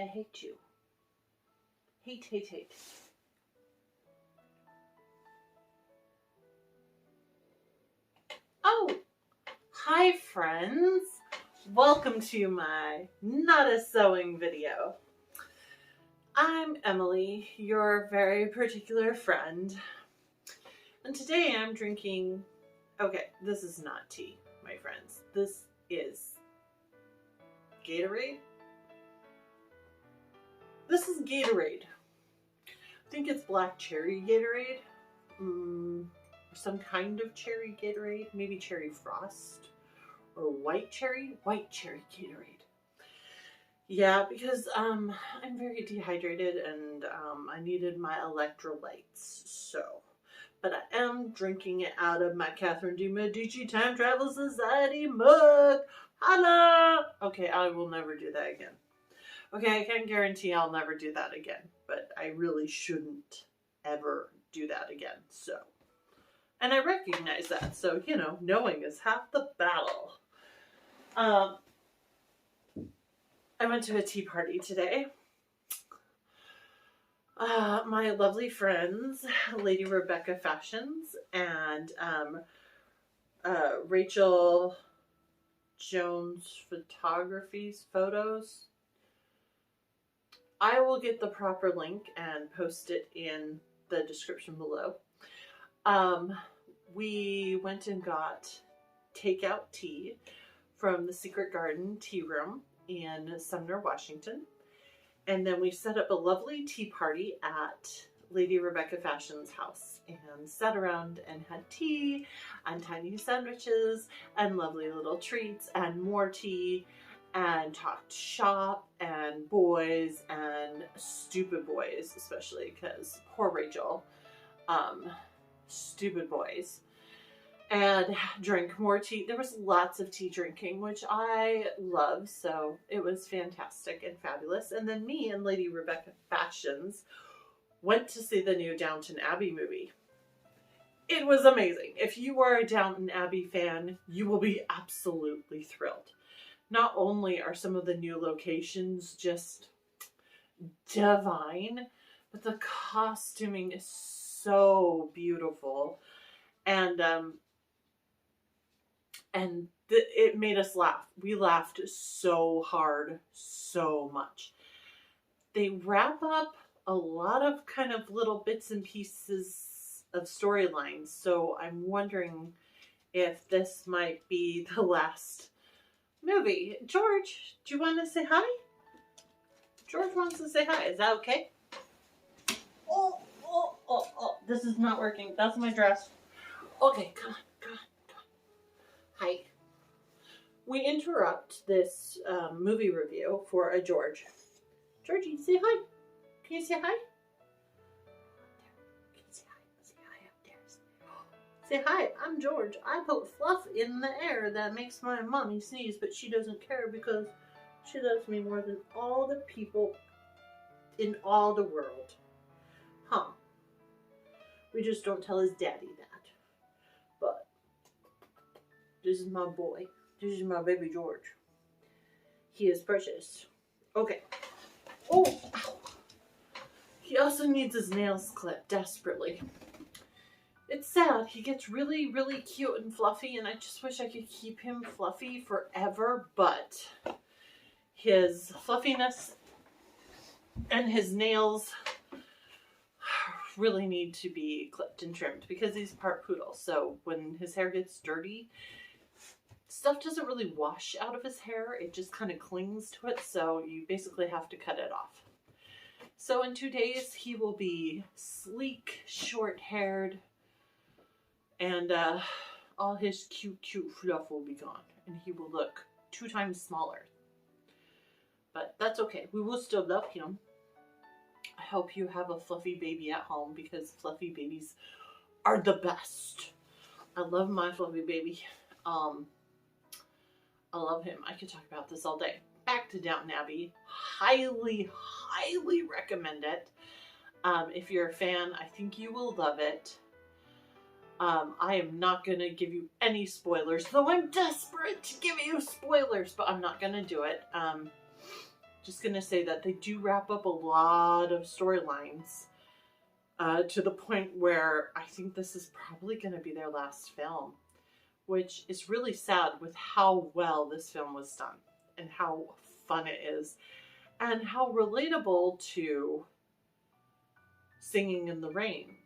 I hate you. Hate, hate, hate. Oh, hi friends. Welcome to my Not a Sewing video. I'm Emily, your very particular friend. And today I'm drinking, okay, this is not tea, my friends. This is Gatorade. This is Gatorade. I think it's black cherry Gatorade. Some kind of cherry Gatorade. Maybe cherry frost. Or white cherry Gatorade. Yeah, because I'm very dehydrated and I needed my electrolytes. So, but I am drinking it out of my Catherine de Medici Time Travel Society mug. Holla! Okay, I will never do that again. Okay, I can guarantee I'll never do that again, but I really shouldn't ever do that again, so. And I recognize that, so, you know, knowing is half the battle. I went to a tea party today. My lovely friends, Lady Rebecca Fashions and Rachel Jones Photography's photos. I will get the proper link and post it in the description below. We went and got takeout tea from the Secret Garden Tea Room in Sumner, Washington. And then we set up a lovely tea party at Lady Rebecca Fashion's house and sat around and had tea and tiny sandwiches and lovely little treats and more tea and talked shop and boys and stupid boys, especially because poor Rachel, stupid boys, and drank more tea. There was lots of tea drinking, which I love, so it was fantastic and fabulous. And then me and Lady Rebecca Fashions went to see the new Downton Abbey movie. It was amazing. If you are a Downton Abbey fan, you will be absolutely thrilled. Not only are some of the new locations just divine, but the costuming is so beautiful. And it made us laugh. We laughed so hard, so much. They wrap up a lot of kind of little bits and pieces of storylines. So I'm wondering if this might be the last movie. George, do you want to say hi? George wants to say hi. Is that okay? Oh. This is not working. That's my dress. Okay, come on. Hi. We interrupt this movie review for a George. Georgie, say hi. Can you say hi? Can you say hi? Say hi up there. Say hi, I'm George. I put fluff in the air that makes my mommy sneeze, but she doesn't care because she loves me more than all the people in all the world. Huh. We just don't tell his daddy that. But this is my boy. This is my baby George. He is precious. Okay. Oh, ow. He also needs his nails clipped desperately. It's sad. He gets really, really cute and fluffy, and I just wish I could keep him fluffy forever, but his fluffiness and his nails really need to be clipped and trimmed because he's part poodle. So when his hair gets dirty, stuff doesn't really wash out of his hair. It just kind of clings to it. So you basically have to cut it off. So in 2 days, he will be sleek, short-haired, and all his cute fluff will be gone. And he will look 2 times smaller. But that's okay. We will still love him. I hope you have a fluffy baby at home because fluffy babies are the best. I love my fluffy baby. I love him. I could talk about this all day. Back to Downton Abbey. Highly recommend it. If you're a fan, I think you will love it. I am not going to give you any spoilers, though I'm desperate to give you spoilers, but I'm not going to do it. just going to say that they do wrap up a lot of storylines to the point where I think this is probably going to be their last film, which is really sad with how well this film was done and how fun it is and how relatable to Singing in the Rain,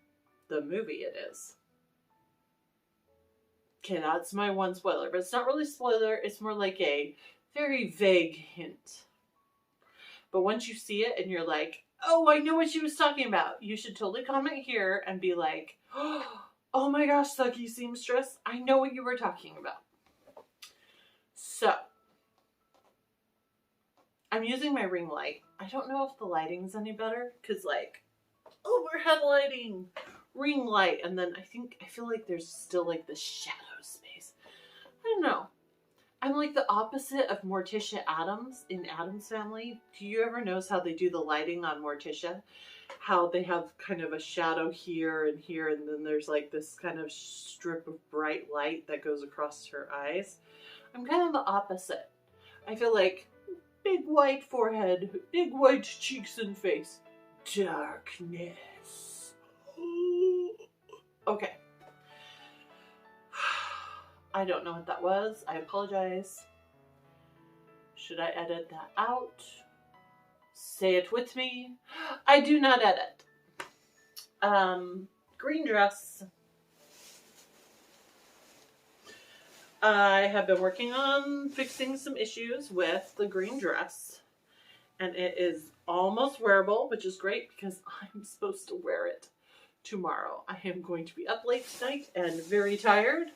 the movie, it is. Okay, that's my one spoiler, but it's not really a spoiler. It's more like a very vague hint. But once you see it and you're like, oh, I know what she was talking about, you should totally comment here and be like, oh my gosh, Sucky Seamstress, I know what you were talking about. So, I'm using my ring light. I don't know if the lighting's any better, because like, overhead lighting, ring light, and then I feel like there's still like the shadow space. I don't know. I'm like the opposite of Morticia Addams in Addams Family. Do you ever notice how they do the lighting on Morticia? How they have kind of a shadow here, and then there's like this kind of strip of bright light that goes across her eyes. I'm kind of the opposite. I feel like big white forehead, big white cheeks and face. Darkness. Okay. I don't know what that was. I apologize. Should I edit that out? Say it with me. I do not edit. Green dress. I have been working on fixing some issues with the green dress. And it is almost wearable, which is great because I'm supposed to wear it tomorrow. I am going to be up late tonight and very tired.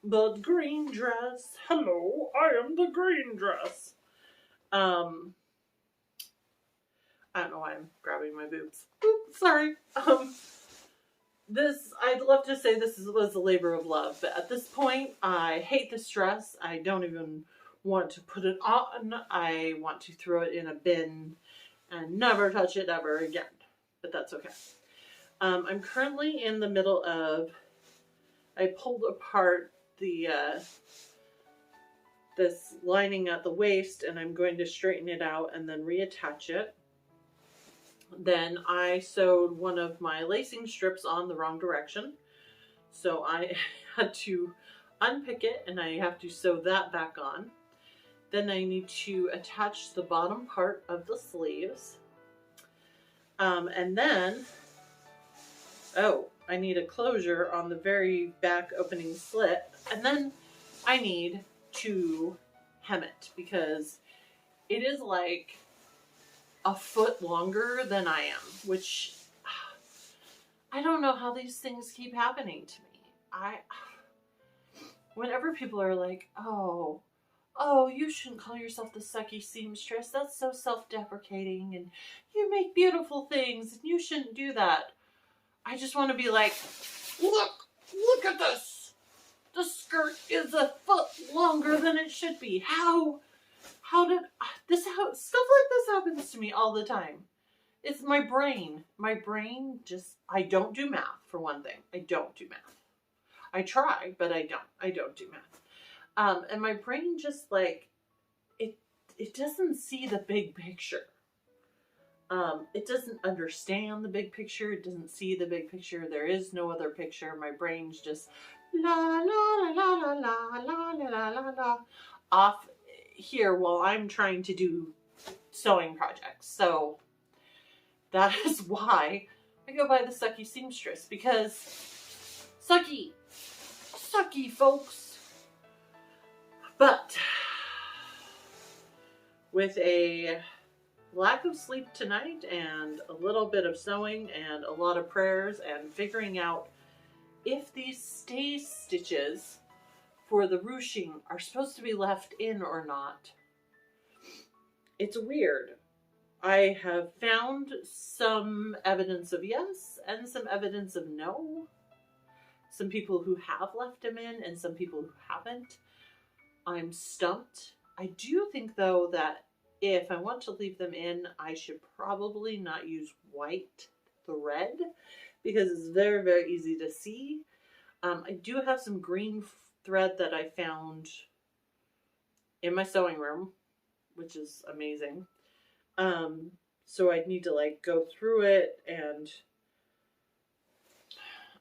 But green dress. Hello, I am the green dress. I don't know why I'm grabbing my boobs. Oops, sorry. I'd love to say this was a labor of love, but at this point, I hate this dress. I don't even want to put it on. I want to throw it in a bin and never touch it ever again. But that's okay. I'm currently in the middle of, I pulled apart this lining at the waist, and I'm going to straighten it out and then reattach it. Then I sewed one of my lacing strips on the wrong direction, so I had to unpick it and I have to sew that back on. Then I need to attach the bottom part of the sleeves, and then I need a closure on the very back opening slit, and then I need to hem it because it is like a foot longer than I am, which I don't know how these things keep happening to me. Whenever people are like, oh, you shouldn't call yourself the sucky seamstress, that's so self-deprecating, and you make beautiful things, and you shouldn't do that. I just want to be like, look at this. The skirt is a foot longer than it should be. How did this, stuff like this happens to me all the time. It's my brain. My brain just, I don't do math, for one thing. I don't do math. I try, but I don't do math. And my brain just like, it doesn't see the big picture. It doesn't understand the big picture. It doesn't see the big picture. There is no other picture. My brain's just la la la la la la la la la la off here while I'm trying to do sewing projects. So that is why I go by the sucky seamstress, because sucky, folks. But with a lack of sleep tonight and a little bit of sewing and a lot of prayers and figuring out if these stay stitches for the ruching are supposed to be left in or not. It's weird. I have found some evidence of yes and some evidence of no. Some people who have left them in and some people who haven't. I'm stumped. I do think though that if I want to leave them in, I should probably not use white thread because it's very, very easy to see. I do have some green thread that I found in my sewing room, which is amazing. So I'd need to like go through it, and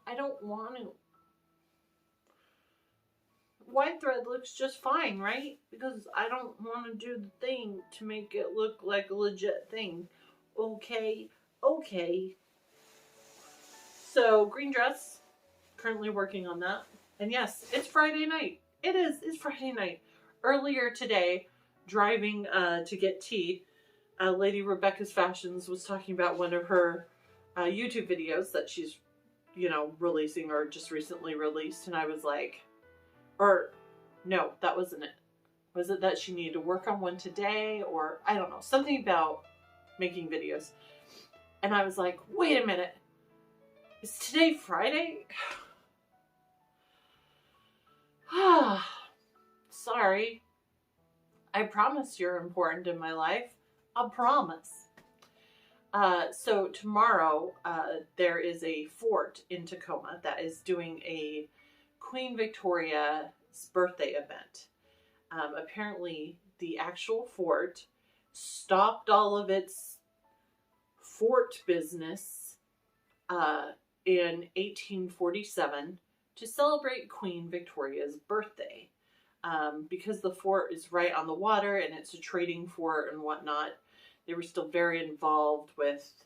I don't want to. White thread looks just fine, right? Because I don't want to do the thing to make it look like a legit thing. Okay, okay. So green dress, currently working on that. And yes, it's Friday night. It is. It's Friday night. Earlier today, driving to get tea, Lady Rebecca's Fashions was talking about one of her YouTube videos that she's, releasing or just recently released. And I was like, or no, that wasn't it. Was it that she needed to work on one today? Or I don't know, something about making videos. And I was like, wait a minute. Is today Friday? Sorry. I promise you're important in my life. I promise. So tomorrow, there is a fort in Tacoma that is doing a Queen Victoria's birthday event. Apparently, the actual fort stopped all of its fort business in 1847 to celebrate Queen Victoria's birthday. Because the fort is right on the water and it's a trading fort and whatnot, they were still very involved with,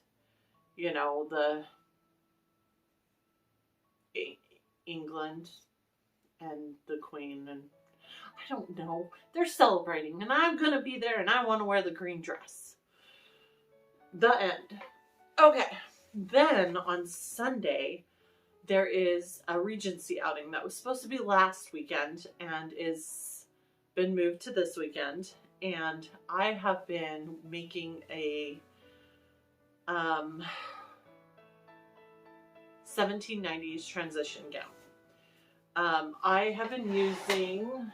the England and the Queen, and I don't know. They're celebrating, and I'm going to be there, and I want to wear the green dress. The end. Okay. Then on Sunday, there is a Regency outing that was supposed to be last weekend and is been moved to this weekend. And I have been making a 1790s transition gown. I have been using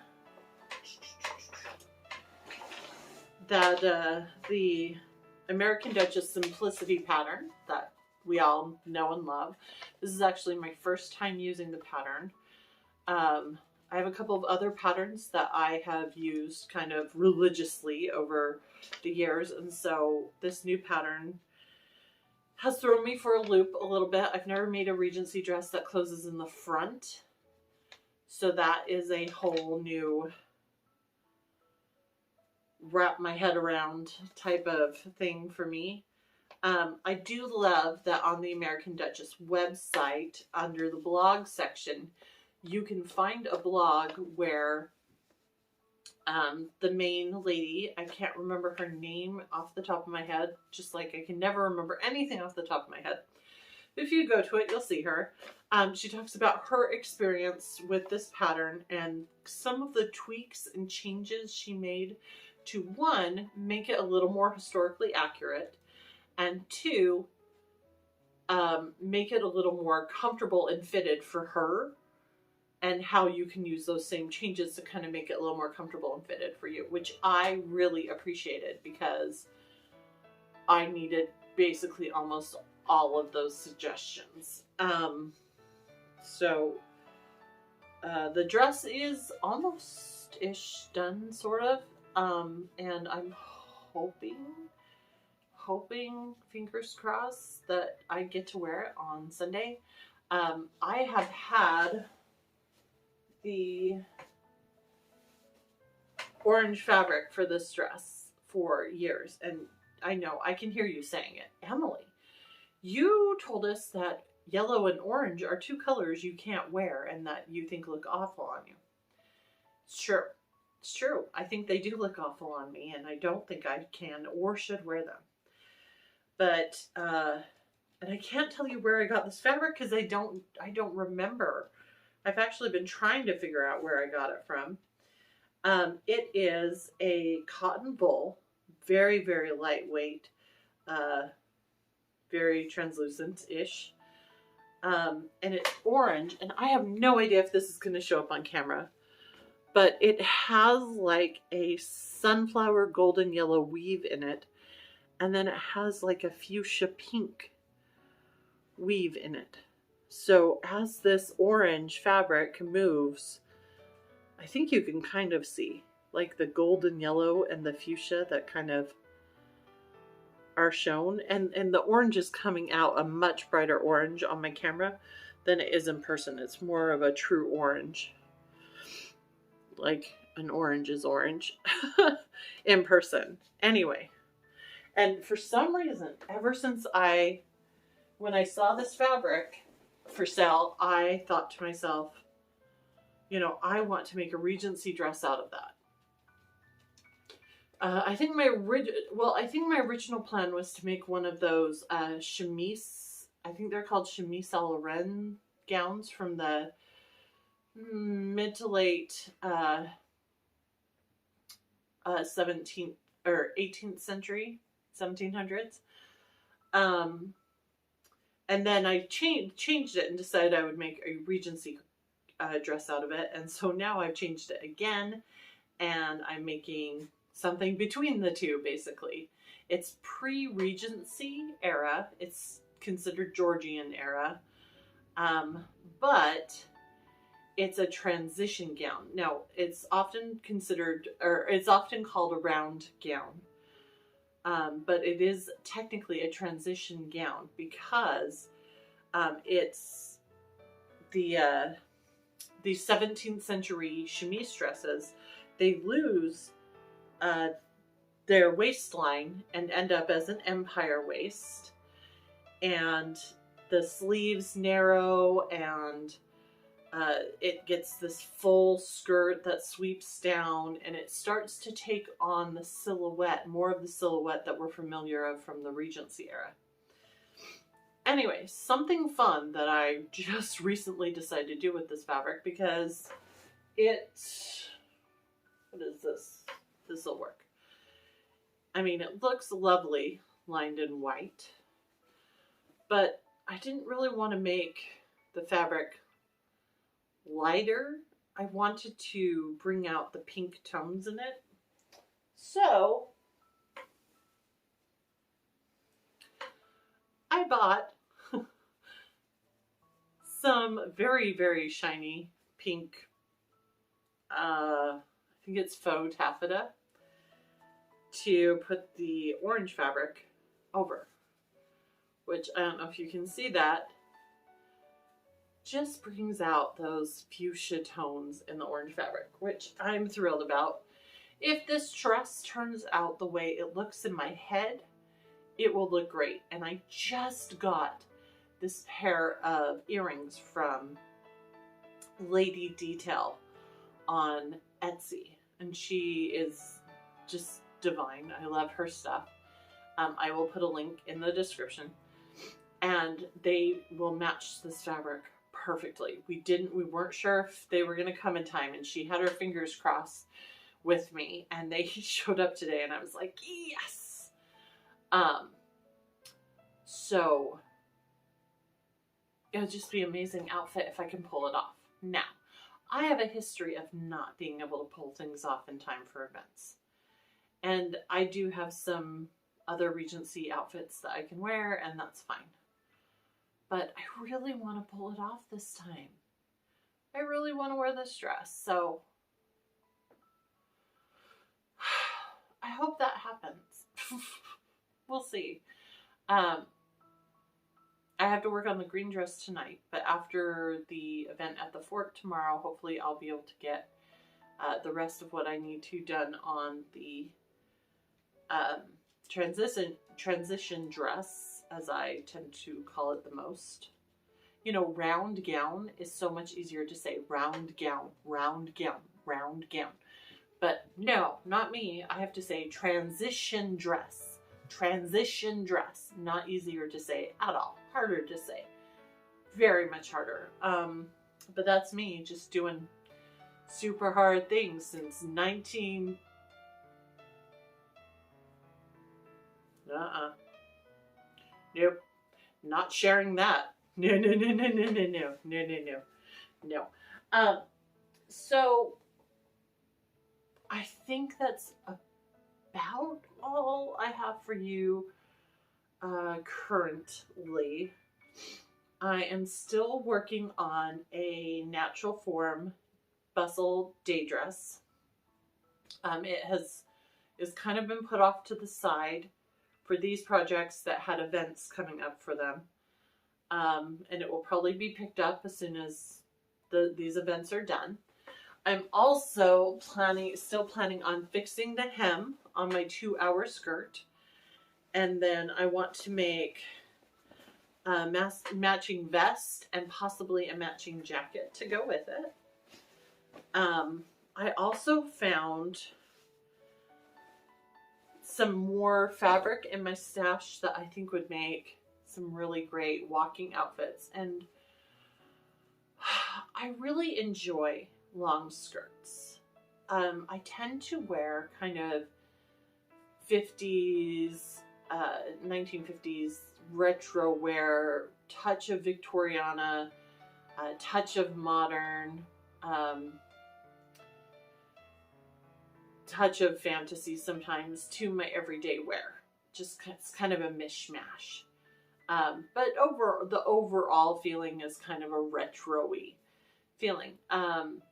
the American Duchess Simplicity pattern that we all know and love. This is actually my first time using the pattern. I have a couple of other patterns that I have used kind of religiously over the years, and so this new pattern has thrown me for a loop a little bit. I've never made a Regency dress that closes in the front, so that is a whole new wrap my head around type of thing for me. I do love that on the American Duchess website, under the blog section, you can find a blog where the main lady, I can't remember her name off the top of my head, just like I can never remember anything off the top of my head. If you go to it, you'll see her. She talks about her experience with this pattern and some of the tweaks and changes she made to, one, make it a little more historically accurate, and two, make it a little more comfortable and fitted for her, and how you can use those same changes to kind of make it a little more comfortable and fitted for you, which I really appreciated because I needed basically almost all of those suggestions. So the dress is almost-ish done, sort of, and I'm hoping, fingers crossed, that I get to wear it on Sunday. I have had the orange fabric for this dress for years, and I know I can hear you saying it. Emily, you told us that yellow and orange are two colors you can't wear and that you think look awful on you. It's true. It's true. I think they do look awful on me, and I don't think I can or should wear them. But and I can't tell you where I got this fabric because I don't remember. I've actually been trying to figure out where I got it from. It is a cotton wool, very, very lightweight, very translucent-ish. And it's orange, and I have no idea if this is going to show up on camera, but it has like a sunflower golden yellow weave in it, and then it has like a fuchsia pink weave in it. So as this orange fabric moves, I think you can kind of see like the golden yellow and the fuchsia that kind of are shown, and the orange is coming out a much brighter orange on my camera than it is in person. It's more of a true orange, like an orange is orange in person. Anyway, and for some reason, ever since when I saw this fabric for sale, I thought to myself, you know, I want to make a Regency dress out of that. I think my original plan was to make one of those chemise. I think they're called chemise à la reine gowns from the mid to late 17th or 18th century, 1700s. And then I changed it and decided I would make a Regency dress out of it. And so now I've changed it again, and I'm making something between the two, basically. It's pre-Regency era. It's considered Georgian era. But it's a transition gown. Now, it's often considered, or it's often called a round gown. But it is technically a transition gown because it's the 17th century chemise dresses. They lose their waistline and end up as an empire waist, and the sleeves narrow, and it gets this full skirt that sweeps down, and it starts to take on the silhouette, more of the silhouette that we're familiar of from the Regency era. Anyway, something fun that I just recently decided to do with this fabric, because what is this? This will work. I mean, it looks lovely lined in white, but I didn't really want to make the fabric lighter. I wanted to bring out the pink tones in it. So I bought some very, very shiny pink, I think it's faux taffeta, to put the orange fabric over, which I don't know if you can see that, just brings out those fuchsia tones in the orange fabric, which I'm thrilled about. If this dress turns out the way it looks in my head, it will look great. And I just got this pair of earrings from Lady Detail on Etsy, and she is just divine. I love her stuff. I will put a link in the description, and they will match this fabric perfectly. We weren't sure if they were going to come in time, and she had her fingers crossed with me, and they showed up today, and I was like, yes. So it would just be an amazing outfit if I can pull it off. Now, I have a history of not being able to pull things off in time for events. And I do have some other Regency outfits that I can wear, and that's fine. But I really want to pull it off this time. I really want to wear this dress, so I hope that happens. We'll see. I have to work on the green dress tonight, but after the event at the fort tomorrow, hopefully I'll be able to get the rest of what I need to done on the transition dress, as I tend to call it the most. You know, round gown is so much easier to say. Round gown, round gown, round gown. But no, not me. I have to say transition dress. Transition dress. Not easier to say at all. Harder to say. Very much harder. But that's me just doing super hard things since 19... Nope. Not sharing that. No. So I think that's about all I have for you currently. I am still working on a natural form bustle day dress. It has kind of been put off to the side for these projects that had events coming up for them. And it will probably be picked up as soon as these events are done. I'm also still planning on fixing the hem on my 2-hour skirt. And then I want to make a matching vest and possibly a matching jacket to go with it. I also found some more fabric in my stash that I think would make some really great walking outfits. And I really enjoy long skirts. I tend to wear kind of 50s, 1950s retro wear, touch of Victoriana, touch of modern, touch of fantasy sometimes to my everyday wear. Just it's kind of a mishmash. But the overall feeling is kind of a retro-y feeling. And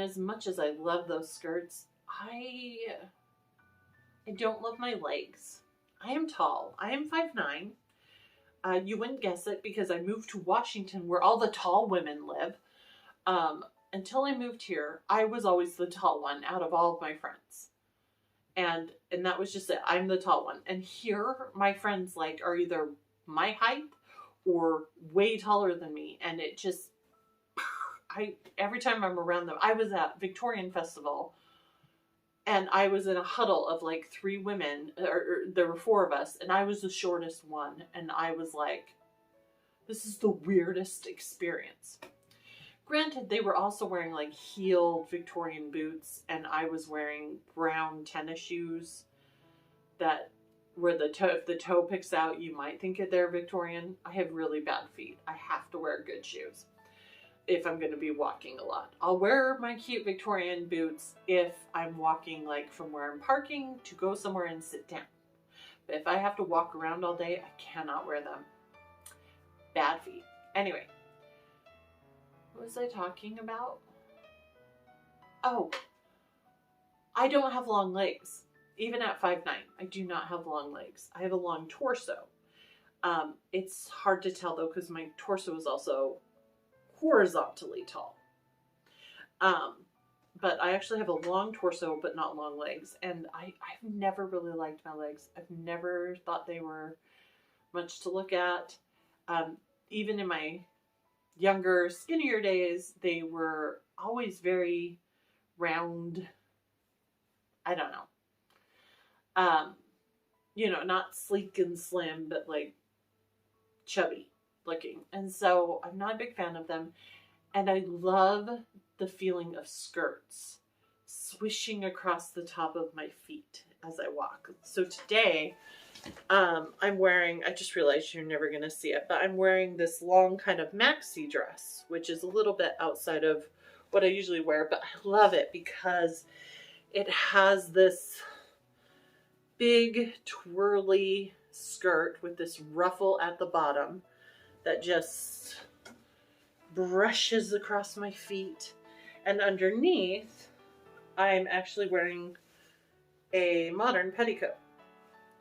as much as I love those skirts, I don't love my legs. I am tall. I am 5'9". You wouldn't guess it because I moved to Washington where all the tall women live. Until I moved here, I was always the tall one out of all of my friends. And that was just it. I'm the tall one. And here, my friends like are either my height or way taller than me. And it just, every time I'm around them, I was at Victorian Festival and I was in a huddle of like 3 women, or there were 4 of us, and I was the shortest one. And I was like, this is the weirdest experience. Granted, they were also wearing like heeled Victorian boots, and I was wearing brown tennis shoes that where if the toe picks out, you might think they're Victorian. I have really bad feet. I have to wear good shoes if I'm going to be walking a lot. I'll wear my cute Victorian boots if I'm walking like from where I'm parking to go somewhere and sit down. But if I have to walk around all day, I cannot wear them. Bad feet. Anyway. What was I talking about? Oh, I don't have long legs. Even at 5'9", I do not have long legs. I have a long torso. It's hard to tell though because my torso is also horizontally tall. But I actually have a long torso but not long legs. And I've never really liked my legs. I've never thought they were much to look at. Even in my younger, skinnier days, they were always very round. I don't know. You know, not sleek and slim, but like chubby looking. And so I'm not a big fan of them. And I love the feeling of skirts swishing across the top of my feet as I walk. So today, I'm wearing, I just realized you're never going to see it, but I'm wearing this long kind of maxi dress, which is a little bit outside of what I usually wear, but I love it because it has this big twirly skirt with this ruffle at the bottom that just brushes across my feet. And underneath, I'm actually wearing a modern petticoat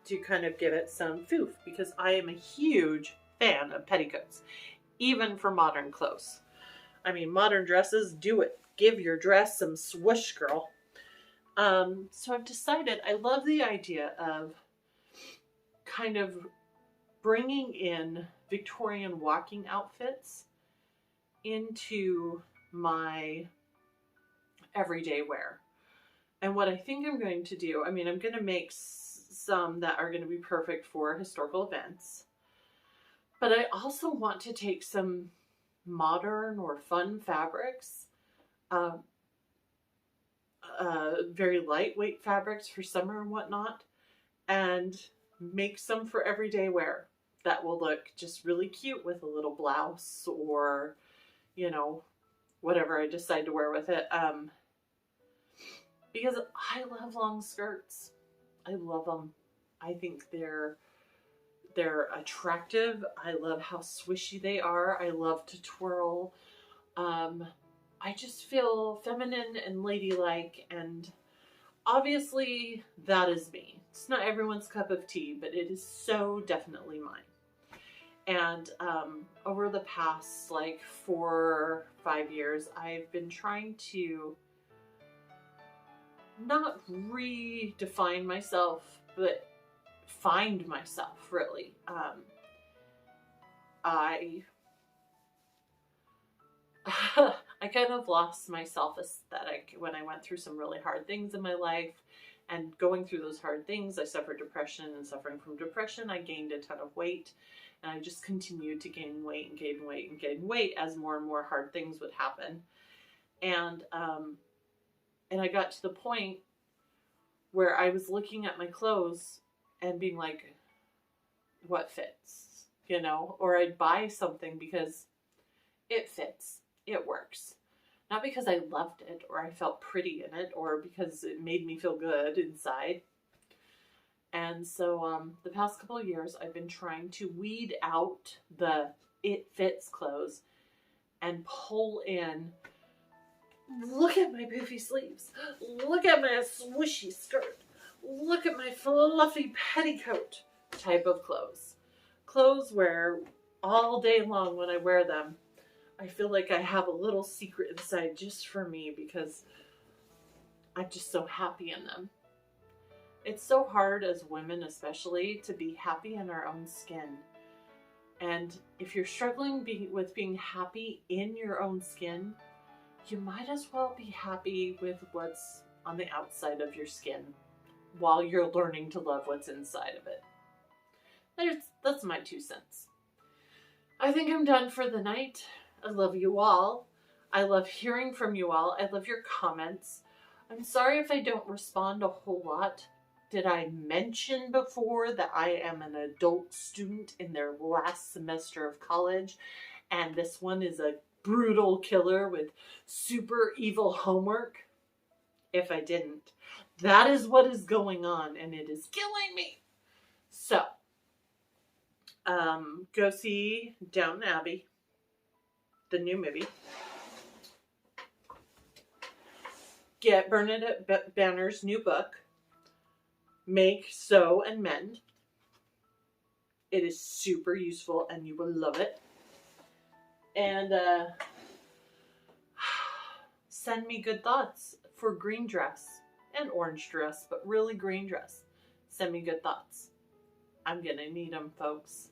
to kind of give it some foof, because I am a huge fan of petticoats, even for modern clothes. I mean, modern dresses, do it. Give your dress some swoosh, girl. So I've decided I love the idea of kind of bringing in Victorian walking outfits into my everyday wear. And what I think I'm going to do, I mean, I'm going to make some that are going to be perfect for historical events. But I also want to take some modern or fun fabrics, very lightweight fabrics for summer and whatnot, and make some for everyday wear that will look just really cute with a little blouse or, you know, whatever I decide to wear with it. Because I love long skirts. I love them. I think they're attractive. I love how swishy they are. I love to twirl. I just feel feminine and ladylike, and obviously that is me. It's not everyone's cup of tea, but it is so definitely mine. And over the past like 4 or 5 years, I've been trying to not redefine myself, but find myself, really. I I kind of lost my self-aesthetic when I went through some really hard things in my life. And going through those hard things, I suffered depression, and suffering from depression, I gained a ton of weight. And I just continued to gain weight and gain weight and gain weight as more and more hard things would happen. And I got to the point where I was looking at my clothes and being like, what fits? You know? Or I'd buy something because it fits. It works. Not because I loved it or I felt pretty in it or because it made me feel good inside. And so the past couple of years, I've been trying to weed out the it fits clothes and pull in, look at my poofy sleeves. Look at my swooshy skirt. Look at my fluffy petticoat type of clothes. Clothes where all day long when I wear them, I feel like I have a little secret inside just for me because I'm just so happy in them. It's so hard as women especially to be happy in our own skin. And if you're struggling with being happy in your own skin, you might as well be happy with what's on the outside of your skin while you're learning to love what's inside of it. That's my 2 cents. I think I'm done for the night. I love you all. I love hearing from you all. I love your comments. I'm sorry if I don't respond a whole lot. Did I mention before that I am an adult student in their last semester of college, and this one is a brutal killer with super evil homework? If I didn't, that is what is going on, and it is killing me. So, go see Downton Abbey, the new movie. Get Bernadette Banner's new book, Make, Sew, and Mend. It is super useful and you will love it. And send me good thoughts for green dress and orange dress, but really green dress. Send me good thoughts. I'm gonna need them, folks.